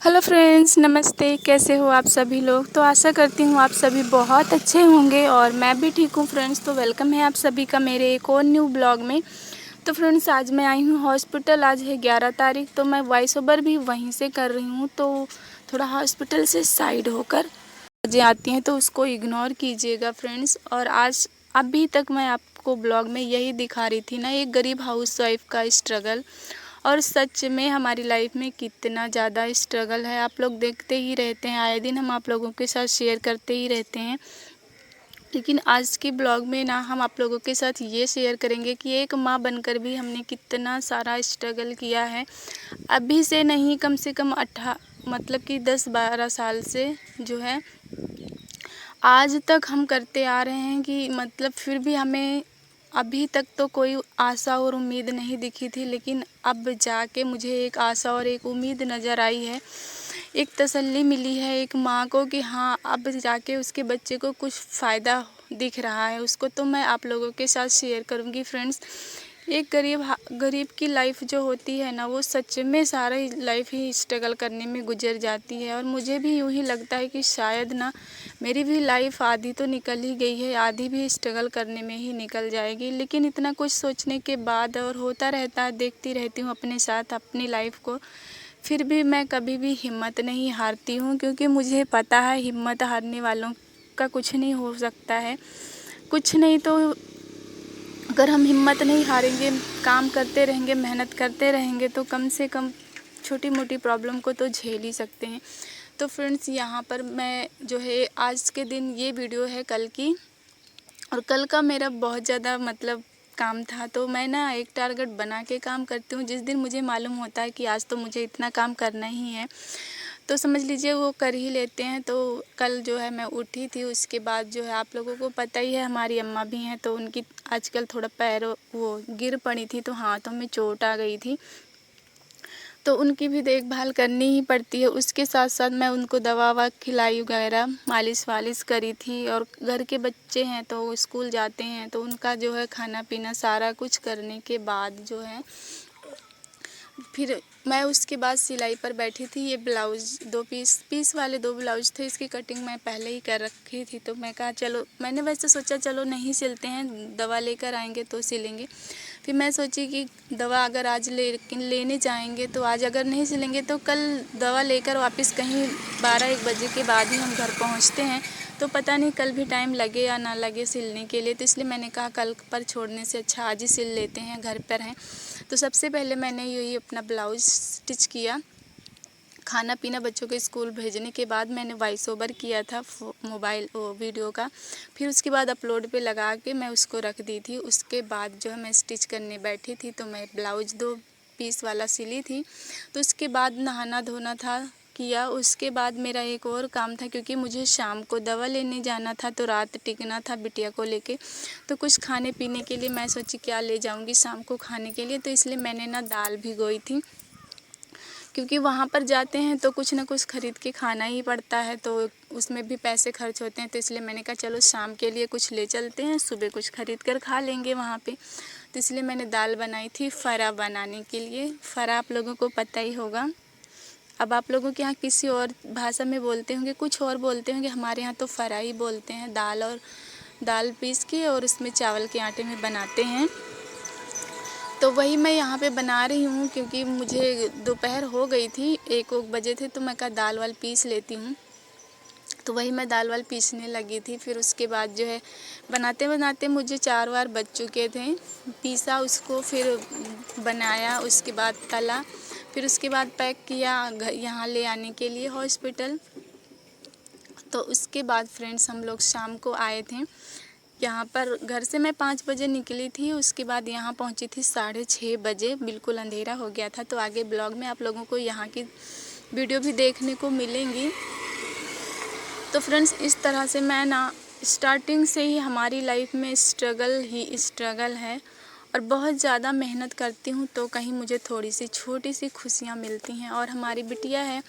Hello friends, नमस्ते। कैसे हो आप सभी लोग। तो आशा करती हूँ आप सभी बहुत अच्छे होंगे और मैं भी ठीक हूँ फ्रेंड्स। तो वेलकम है आप सभी का मेरे एक और न्यू ब्लॉग में। तो फ्रेंड्स, आज मैं आई हूँ हॉस्पिटल। आज है 11 तारीख। तो मैं वॉइस ओवर भी वहीं से कर रही हूँ। तो थोड़ा हॉस्पिटल से साइड होकर जो आती हैं तो उसको इग्नोर कीजिएगा फ्रेंड्स। और आज अभी तक मैं आपको ब्लॉग में यही दिखा रही थी ना, एक गरीब हाउसवाइफ का स्ट्रगल। और सच में हमारी लाइफ में कितना ज़्यादा स्ट्रगल है, आप लोग देखते ही रहते हैं। आए दिन हम आप लोगों के साथ शेयर करते ही रहते हैं। लेकिन आज के ब्लॉग में ना हम आप लोगों के साथ ये शेयर करेंगे कि एक माँ बनकर भी हमने कितना सारा स्ट्रगल किया है। अभी से नहीं, कम से कम 10-12 साल से जो है आज तक हम करते आ रहे हैं कि फिर भी हमें अभी तक तो कोई आशा और उम्मीद नहीं दिखी थी। लेकिन अब जाके मुझे एक आशा और एक उम्मीद नज़र आई है। एक तसल्ली मिली है एक माँ को कि हाँ, अब जाके उसके बच्चे को कुछ फ़ायदा दिख रहा है। उसको तो मैं आप लोगों के साथ शेयर करूँगी फ्रेंड्स। एक गरीब की लाइफ जो होती है ना, वो सच में सारा लाइफ ही स्ट्रगल करने में गुजर जाती है। और मुझे भी यूँ ही लगता है कि शायद ना मेरी भी लाइफ आधी तो निकल ही गई है, आधी भी स्ट्रगल करने में ही निकल जाएगी। लेकिन इतना कुछ सोचने के बाद और होता रहता है, देखती रहती हूँ अपने साथ अपनी लाइफ को, फिर भी मैं कभी भी हिम्मत नहीं हारती हूँ। क्योंकि मुझे पता है हिम्मत हारने वालों का कुछ नहीं हो सकता है। कुछ नहीं तो अगर हम हिम्मत नहीं हारेंगे, काम करते रहेंगे, मेहनत करते रहेंगे, तो कम से कम छोटी मोटी प्रॉब्लम को तो झेल ही सकते हैं। तो फ्रेंड्स, यहाँ पर मैं जो है आज के दिन ये वीडियो है कल की, और कल का मेरा बहुत ज़्यादा काम था। तो मैं ना एक टारगेट बना के काम करती हूँ। जिस दिन मुझे मालूम होता है कि आज तो मुझे इतना काम करना ही है, तो समझ लीजिए वो कर ही लेते हैं। तो कल जो है मैं उठी थी, उसके बाद जो है आप लोगों को पता ही है हमारी अम्मा भी हैं, तो उनकी आजकल थोड़ा पैर वो गिर पड़ी थी, तो हाथों में चोट आ गई थी। तो उनकी भी देखभाल करनी ही पड़ती है। उसके साथ साथ मैं उनको दवा ववा खिलाई वगैरह, मालिश वालिश करी थी। और घर के बच्चे हैं तो वो स्कूल जाते हैं, तो उनका जो है खाना पीना सारा कुछ करने के बाद जो है फिर मैं उसके बाद सिलाई पर बैठी थी। ये ब्लाउज़ 2 पीस वाले 2 ब्लाउज थे, इसकी कटिंग मैं पहले ही कर रखी थी। तो मैं कहा चलो, मैंने वैसे सोचा चलो नहीं सिलते हैं, दवा लेकर आएंगे तो सिलेंगे। फिर मैं सोची कि दवा अगर आज लेने जाएंगे तो आज अगर नहीं सिलेंगे तो कल दवा लेकर वापस कहीं 12-1 बजे के बाद ही हम घर पहुँचते हैं, तो पता नहीं कल भी टाइम लगे या ना लगे सिलने के लिए। तो इसलिए मैंने कहा कल पर छोड़ने से अच्छा आज ही सिल लेते हैं, घर पर हैं। तो सबसे पहले मैंने यही अपना ब्लाउज़ स्टिच किया। खाना पीना बच्चों के स्कूल भेजने के बाद मैंने वॉइस ओवर किया था मोबाइल वीडियो का। फिर उसके बाद अपलोड पे लगा के मैं उसको रख दी थी। उसके बाद जो है मैं स्टिच करने बैठी थी, तो मैं ब्लाउज़ 2 पीस वाला सिली थी। तो उसके बाद नहाना धोना था किया। उसके बाद मेरा एक और काम था, क्योंकि मुझे शाम को दवा लेने जाना था, तो रात टिकना था बिटिया को लेके। तो कुछ खाने पीने के लिए मैं सोची क्या ले जाऊंगी शाम को खाने के लिए, तो इसलिए मैंने ना दाल भिगोई थी। क्योंकि वहाँ पर जाते हैं तो कुछ ना कुछ ख़रीद के खाना ही पड़ता है, तो उसमें भी पैसे खर्च होते हैं। तो इसलिए मैंने कहा चलो शाम के लिए कुछ ले चलते हैं, सुबह कुछ ख़रीद कर खा लेंगे वहाँ पे। तो इसलिए मैंने दाल बनाई थी फरा बनाने के लिए। फरा आप लोगों को पता ही होगा। अब आप लोगों के यहाँ किसी और भाषा में बोलते होंगे, कुछ और बोलते होंगे, हमारे यहाँ तो फरा ही बोलते हैं। दाल पीस के और उसमें चावल के आटे में बनाते हैं। तो वही मैं यहाँ पे बना रही हूँ, क्योंकि मुझे दोपहर हो गई थी, 1-1 बजे थे, तो मैं कहा दाल वाल पीस लेती हूँ। तो वही मैं दाल वाल पीसने लगी थी। फिर उसके बाद जो है बनाते बनाते मुझे 4 बार बज चुके थे। पीसा उसको, फिर बनाया, उसके बाद तला, फिर उसके बाद पैक किया यहाँ ले आने के लिए हॉस्पिटल। तो उसके बाद फ्रेंड्स हम लोग शाम को आए थे यहाँ पर। घर से मैं 5 बजे निकली थी, उसके बाद यहाँ पहुँची थी 6:30 बजे। बिल्कुल अंधेरा हो गया था। तो आगे ब्लॉग में आप लोगों को यहाँ की वीडियो भी देखने को मिलेंगी। तो फ्रेंड्स, इस तरह से मैं ना स्टार्टिंग से ही हमारी लाइफ में स्ट्रगल ही स्ट्रगल है। और बहुत ज़्यादा मेहनत करती हूँ तो कहीं मुझे थोड़ी सी छोटी सी खुशियाँ मिलती हैं। और हमारी बिटिया है,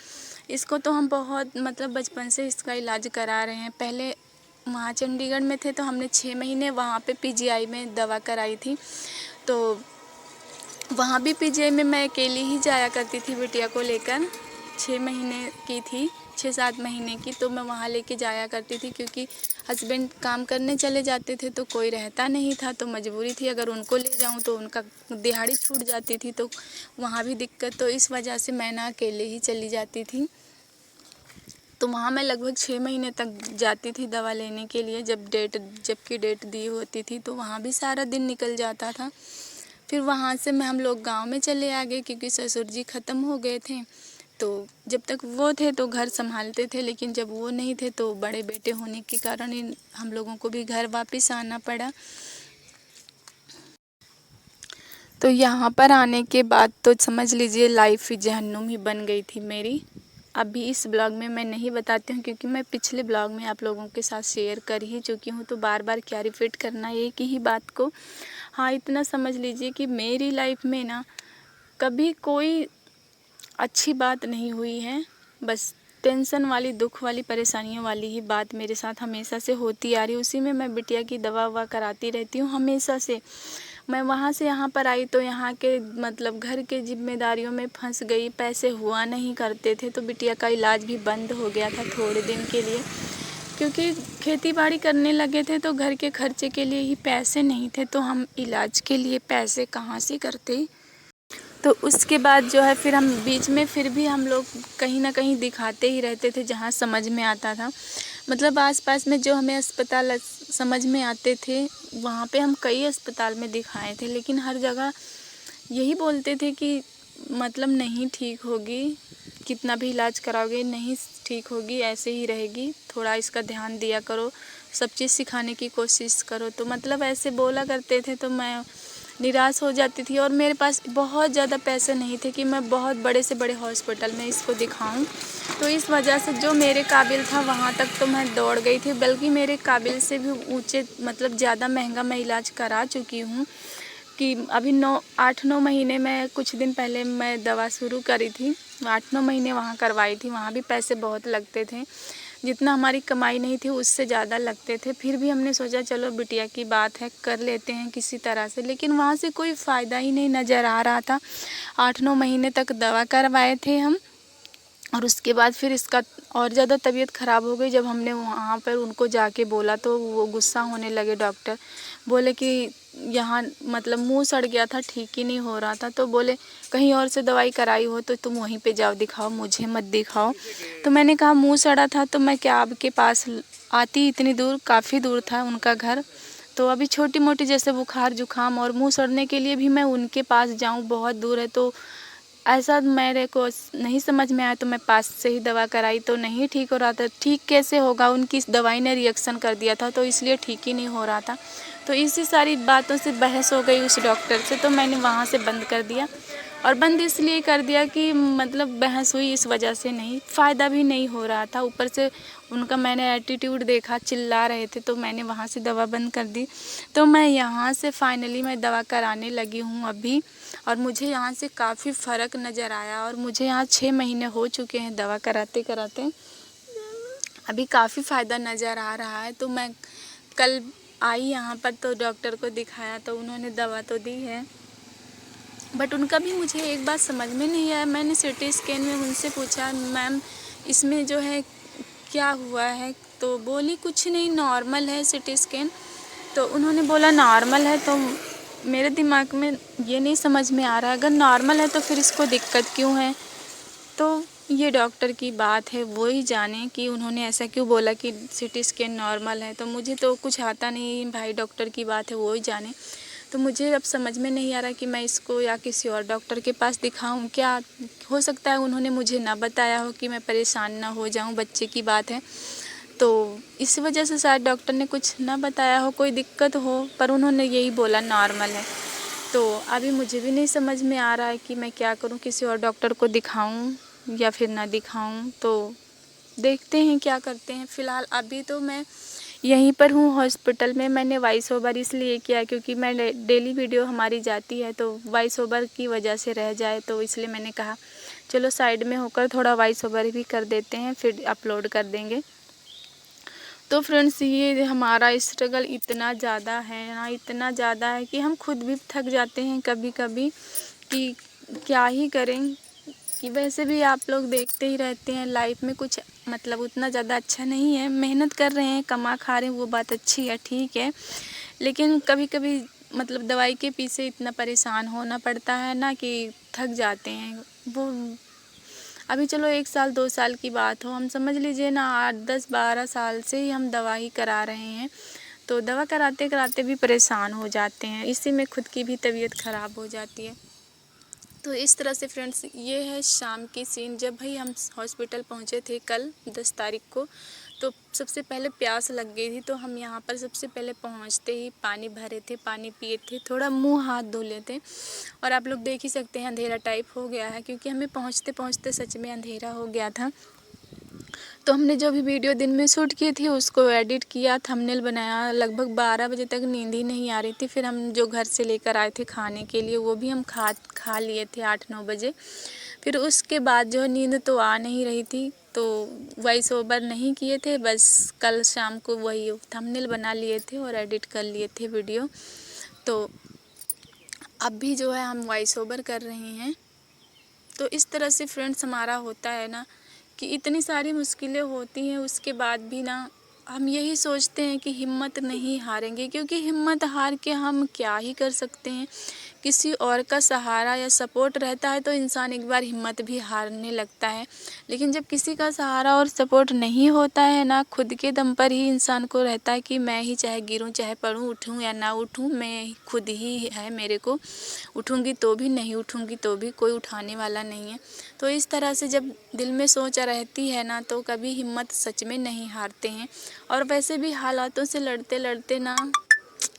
इसको तो हम बहुत बचपन से इसका इलाज करा रहे हैं। पहले वहाँ चंडीगढ़ में थे तो हमने 6 महीने वहाँ पे पीजीआई में दवा कराई थी। तो वहाँ भी पीजीआई में मैं अकेली ही जाया करती थी बिटिया को लेकर। 6 महीने की थी, 6-7 महीने की, तो मैं वहाँ लेके जाया करती थी क्योंकि हस्बैंड काम करने चले जाते थे तो कोई रहता नहीं था, तो मजबूरी थी अगर उनको ले जाऊँ तो उनका दिहाड़ी छूट जाती थी, तो वहाँ भी दिक्कत, तो इस वजह से मैं ना अकेले ही चली जाती थी। तो वहाँ मैं लगभग 6 महीने तक जाती थी दवा लेने के लिए, जबकि डेट दी होती थी, तो वहाँ भी सारा दिन निकल जाता था। फिर वहाँ से हम लोग गांव में चले आ गए क्योंकि ससुर जी ख़त्म हो गए थे। तो जब तक वो थे तो घर संभालते थे, लेकिन जब वो नहीं थे तो बड़े बेटे होने के कारण हम लोगों को भी घर वापस आना पड़ा। तो यहाँ पर आने के बाद तो समझ लीजिए लाइफ जहन्नुम ही बन गई थी मेरी। अभी इस ब्लॉग में मैं नहीं बताती हूँ क्योंकि मैं पिछले ब्लॉग में आप लोगों के साथ शेयर कर ही चुकी हूँ, तो बार बार क्या रिपीट करना एक ही बात को। हाँ, इतना समझ लीजिए कि मेरी लाइफ में ना कभी कोई अच्छी बात नहीं हुई है, बस टेंशन वाली, दुख वाली, परेशानियों वाली ही बात मेरे साथ हमेशा से होती आ रही। उसी में मैं बिटिया की दवा ववा कराती रहती हूँ हमेशा से। मैं वहाँ से यहाँ पर आई तो यहाँ के मतलब घर के जिम्मेदारियों में फंस गई, पैसे हुआ नहीं करते थे, तो बिटिया का इलाज भी बंद हो गया था थोड़े दिन के लिए, क्योंकि खेती बाड़ी करने लगे थे तो घर के खर्चे के लिए ही पैसे नहीं थे, तो हम इलाज के लिए पैसे कहाँ से करते। तो उसके बाद जो है फिर हम बीच में फिर भी हम लोग कहीं ना कहीं दिखाते ही रहते थे जहाँ समझ में आता था, मतलब आसपास में जो हमें अस्पताल समझ में आते थे वहाँ पे हम कई अस्पताल में दिखाए थे, लेकिन हर जगह यही बोलते थे कि मतलब नहीं ठीक होगी, कितना भी इलाज कराओगे नहीं ठीक होगी, ऐसे ही रहेगी, थोड़ा इसका ध्यान दिया करो, सब चीज़ सिखाने की कोशिश करो। तो मतलब ऐसे बोला करते थे, तो मैं निराश हो जाती थी और मेरे पास बहुत ज़्यादा पैसे नहीं थे कि मैं बहुत बड़े से बड़े हॉस्पिटल में इसको दिखाऊं। तो इस वजह से जो मेरे काबिल था वहाँ तक तो मैं दौड़ गई थी, बल्कि मेरे काबिल से भी ऊंचे मतलब ज़्यादा महंगा मैं इलाज करा चुकी हूँ कि अभी 8-9 महीने में, कुछ दिन पहले मैं दवा शुरू करी थी, 8-9 महीने वहाँ करवाई थी। वहाँ भी पैसे बहुत लगते थे, जितना हमारी कमाई नहीं थी उससे ज़्यादा लगते थे। फिर भी हमने सोचा चलो बिटिया की बात है, कर लेते हैं किसी तरह से, लेकिन वहाँ से कोई फ़ायदा ही नहीं नज़र आ रहा था। 8-9 महीने तक दवा करवाए थे हम, और उसके बाद फिर इसका और ज़्यादा तबीयत ख़राब हो गई। जब हमने वहाँ पर उनको जाके बोला तो वो गुस्सा होने लगे। डॉक्टर बोले कि यहाँ मतलब मुंह सड़ गया था, ठीक ही नहीं हो रहा था, तो बोले कहीं और से दवाई कराई हो तो तुम वहीं पे जाओ दिखाओ, मुझे मत दिखाओ। तो मैंने कहा मुंह सड़ा था तो मैं क्या आपके पास आती, इतनी दूर, काफ़ी दूर था उनका घर, तो अभी छोटी मोटी जैसे बुखार जुकाम और मुंह सड़ने के लिए भी मैं उनके पास जाऊँ, बहुत दूर है, तो ऐसा मेरे को नहीं समझ में आया। तो मैं पास से ही दवा कराई तो नहीं ठीक हो रहा था। ठीक कैसे होगा, उनकी इस दवाई ने रिएक्शन कर दिया था, तो इसलिए ठीक ही नहीं हो रहा था। तो इसी सारी बातों से बहस हो गई उस डॉक्टर से, तो मैंने वहाँ से बंद कर दिया। और बंद इसलिए कर दिया कि मतलब बहस हुई इस वजह से नहीं, फ़ायदा भी नहीं हो रहा था, ऊपर से उनका मैंने एटीट्यूड देखा, चिल्ला रहे थे, तो मैंने वहाँ से दवा बंद कर दी। तो मैं यहाँ से फाइनली मैं दवा कराने लगी हूँ अभी, और मुझे यहाँ से काफ़ी फ़र्क नज़र आया, और मुझे यहाँ 6 महीने हो चुके हैं दवा कराते कराते, अभी काफ़ी फ़ायदा नज़र आ रहा है। तो मैं कल आई यहाँ पर तो डॉक्टर को दिखाया, तो उन्होंने दवा तो दी है, बट उनका भी मुझे एक बात समझ में नहीं आया। मैंने सिटी स्कैन में उनसे पूछा मैम इसमें जो है क्या हुआ है, तो बोली कुछ नहीं, नॉर्मल है सिटी स्कैन। तो उन्होंने बोला नॉर्मल है, तो मेरे दिमाग में ये नहीं समझ में आ रहा, अगर नॉर्मल है तो फिर इसको दिक्कत क्यों है। तो ये डॉक्टर की बात है, वो ही जाने कि उन्होंने ऐसा क्यों बोला कि सिटी स्कैन नॉर्मल है, तो मुझे तो कुछ आता नहीं भाई, डॉक्टर की बात है, वो ही जाने। तो मुझे अब समझ में नहीं आ रहा कि मैं इसको या किसी और डॉक्टर के पास दिखाऊं। क्या हो सकता है उन्होंने मुझे ना बताया हो कि मैं परेशान ना हो जाऊं, बच्चे की बात है, तो इस वजह से शायद डॉक्टर ने कुछ ना बताया हो, कोई दिक्कत हो, पर उन्होंने यही बोला नॉर्मल है। तो अभी मुझे भी नहीं समझ में आ रहा है कि मैं क्या करूं, किसी और डॉक्टर को दिखाऊं या फिर ना दिखाऊं, तो देखते हैं क्या करते हैं। फ़िलहाल अभी तो मैं यहीं पर हूँ हॉस्पिटल में। मैंने वॉइस ओवर इसलिए किया क्योंकि मैं डेली वीडियो हमारी जाती है, तो वॉइस ओवर की वजह से रह जाए, तो इसलिए मैंने कहा चलो साइड में होकर थोड़ा वॉइस ओवर भी कर देते हैं, फिर अपलोड कर देंगे। तो फ्रेंड्स ये हमारा स्ट्रगल इतना ज़्यादा है ना, इतना ज़्यादा है कि हम खुद भी थक जाते हैं कभी कभी कि क्या ही करें। कि वैसे भी आप लोग देखते ही रहते हैं लाइफ में कुछ मतलब उतना ज़्यादा अच्छा नहीं है। मेहनत कर रहे हैं, कमा खा रहे हैं, वो बात अच्छी है, ठीक है, लेकिन कभी कभी मतलब दवाई के पीछे इतना परेशान होना पड़ता है ना कि थक जाते हैं। वो अभी चलो 1 साल 2 साल की बात हो, हम समझ लीजिए ना 8 10 12 साल से ही हम दवा ही करा रहे हैं। तो दवा कराते कराते भी परेशान हो जाते हैं, इसी में खुद की भी तबीयत ख़राब हो जाती है। तो इस तरह से फ्रेंड्स ये है शाम की सीन। जब भाई हम हॉस्पिटल पहुंचे थे कल 10 तारीख को, तो सबसे पहले प्यास लग गई थी। तो हम यहाँ पर सबसे पहले पहुँचते ही पानी भरे थे, पानी पिए थे, थोड़ा मुंह हाथ धो लेते। और आप लोग देख ही सकते हैं अंधेरा टाइप हो गया है, क्योंकि हमें पहुँचते पहुँचते सच में अंधेरा हो गया था। तो हमने जो भी वीडियो दिन में शूट की थी उसको एडिट किया, थंबनेल बनाया। लगभग 12 बजे तक नींद ही नहीं आ रही थी। फिर हम जो घर से लेकर आए थे खाने के लिए वो भी हम खा लिए थे 8 9 बजे। फिर उसके बाद जो नींद तो आ नहीं रही थी, तो वॉइस ओवर नहीं किए थे, बस कल शाम को वही थंबनेल बना लिए थे और एडिट कर लिए थे वीडियो। तो अब भी जो है हम वॉइस ओवर कर रहे हैं। तो इस तरह से फ्रेंड्स हमारा होता है ना कि इतनी सारी मुश्किलें होती हैं, उसके बाद भी ना हम यही सोचते हैं कि हिम्मत नहीं हारेंगे, क्योंकि हिम्मत हार के हम क्या ही कर सकते हैं। किसी और का सहारा या सपोर्ट रहता है तो इंसान एक बार हिम्मत भी हारने लगता है, लेकिन जब किसी का सहारा और सपोर्ट नहीं होता है ना, खुद के दम पर ही इंसान को रहता है कि मैं ही चाहे गिरूं चाहे पड़ूं, उठूं या ना उठूं, मैं खुद ही है मेरे को, उठूंगी तो भी, नहीं उठूंगी तो भी, कोई उठाने वाला नहीं है। तो इस तरह से जब दिल में सोच रहती है ना, तो कभी हिम्मत सच में नहीं हारते हैं। और वैसे भी हालातों से लड़ते लड़ते ना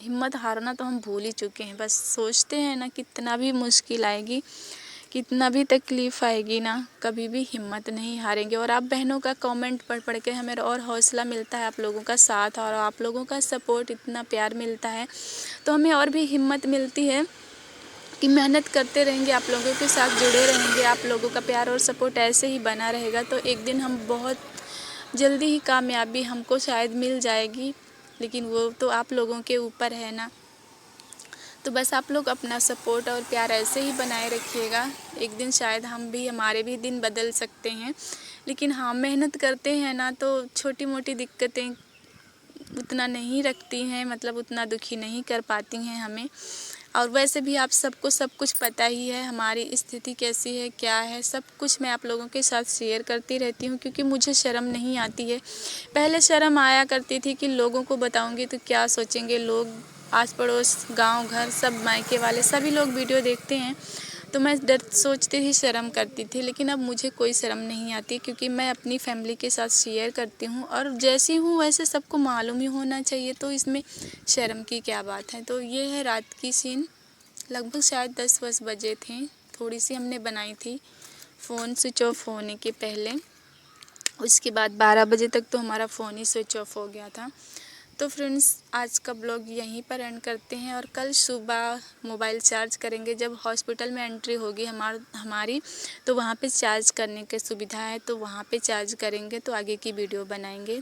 हिम्मत हारना तो हम भूल ही चुके हैं। बस सोचते हैं ना कितना भी मुश्किल आएगी, कितना भी तकलीफ़ आएगी ना, कभी भी हिम्मत नहीं हारेंगे। और आप बहनों का कमेंट पढ़ पढ़ के हमें और हौसला मिलता है, आप लोगों का साथ और आप लोगों का सपोर्ट, इतना प्यार मिलता है, तो हमें और भी हिम्मत मिलती है कि मेहनत करते रहेंगे, आप लोगों के साथ जुड़े रहेंगे। आप लोगों का प्यार और सपोर्ट ऐसे ही बना रहेगा तो एक दिन हम बहुत जल्दी ही कामयाबी हमको शायद मिल जाएगी, लेकिन वो तो आप लोगों के ऊपर है ना। तो बस आप लोग अपना सपोर्ट और प्यार ऐसे ही बनाए रखिएगा, एक दिन शायद हमारे भी दिन बदल सकते हैं। लेकिन हाँ, मेहनत करते हैं ना तो छोटी मोटी दिक्कतें उतना नहीं रखती हैं, मतलब उतना दुखी नहीं कर पाती हैं हमें। और वैसे भी आप सबको सब कुछ पता ही है, हमारी स्थिति कैसी है, क्या है, सब कुछ मैं आप लोगों के साथ शेयर करती रहती हूँ, क्योंकि मुझे शर्म नहीं आती है। पहले शर्म आया करती थी कि लोगों को बताऊँगी तो क्या सोचेंगे लोग, आस पड़ोस, गांव घर, सब मायके वाले सभी लोग वीडियो देखते हैं, तो मैं डर सोचती थी, शर्म करती थी। लेकिन अब मुझे कोई शर्म नहीं आती, क्योंकि मैं अपनी फैमिली के साथ शेयर करती हूँ और जैसी हूँ वैसे सबको मालूम ही होना चाहिए, तो इसमें शर्म की क्या बात है। तो ये है रात की सीन, लगभग शायद 10 बजे थे, थोड़ी सी हमने बनाई थी फ़ोन स्विच ऑफ होने के पहले। उसके बाद 12 बजे तक तो हमारा फ़ोन ही स्विच ऑफ हो गया था। तो फ्रेंड्स आज का ब्लॉग यहीं पर एंड करते हैं, और कल सुबह मोबाइल चार्ज करेंगे। जब हॉस्पिटल में एंट्री होगी हमारी, तो वहाँ पे चार्ज करने की सुविधा है, तो वहाँ पे चार्ज करेंगे, तो आगे की वीडियो बनाएंगे।